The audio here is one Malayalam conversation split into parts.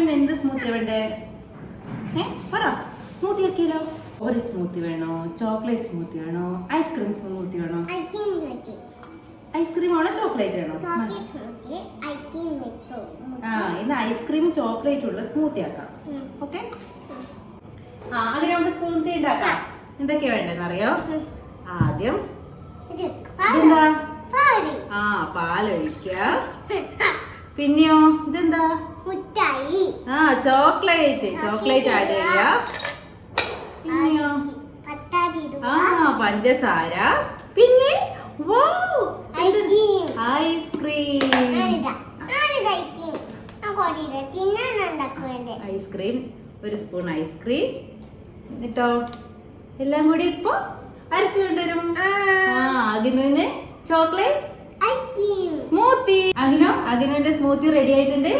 അഗിനുവിന് എന്ത് സ്മൂത്തി വേണ്ടേ? പറ. സ്മൂത്തി ആക്കിയാലോ? ഒരു സ്മൂത്തി വേണോ? ചോക്ലേറ്റ് സ്മൂത്തി വേണോ? ഐസ്ക്രീം സ്മൂത്തി വേണോ? ഐസ്ക്രീം ആണോ ചോക്ലേറ്റ് വേണോ? ഇന്ന് ഐസ്ക്രീം ചോക്ലേറ്റ് ഉള്ള സ്മൂത്തി ആക്കാം. ഓക്കെ. അങ്ങനെ നമുക്ക് സ്മൂത്തി ഉണ്ടാക്കാം. എന്തൊക്കെയാ വേണ്ടെന്ന് അറിയോ? ആദ്യം ഇതെന്താ? പാലൊഴിക്ക. പിന്നെയോ ഇതെന്താ? ചോക്ലേറ്റ് ആഡ് ചെയ്യ. പിന്നെയോ പഞ്ചസാര. പിന്നെ ഐസ്ക്രീം ഒരു സ്പൂൺ ഐസ്ക്രീം. എന്നിട്ടോ എല്ലാം കൂടി ഇപ്പൊ അരച്ചു കൊണ്ടുവരും. അഗിനുവിന് ചോക്ലേറ്റ് സ്മൂത്തി. അഗിനുവിന്റെ സ്മൂത്തി റെഡി ആയിട്ടുണ്ട്.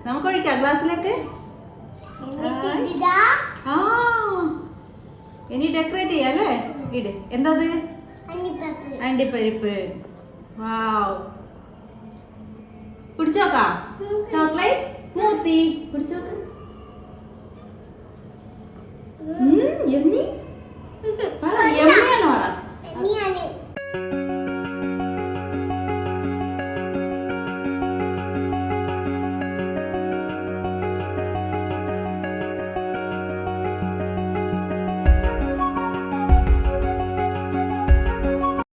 നമുക്ക് ഒഴിക്കാം ഗ്ലാസ്സിലേക്ക്. ഇനി ഡെക്കറേറ്റ് ചെയ്യാം അല്ലേ? ഇട്. എന്താ അണ്ടിപ്പരിപ്പ്. വാവ്. കുടിച്ചോക്കാ ചോക്ലേറ്റ് സ്മൂത്തി. കുടിച്ചോക്ക്. യമ്മി.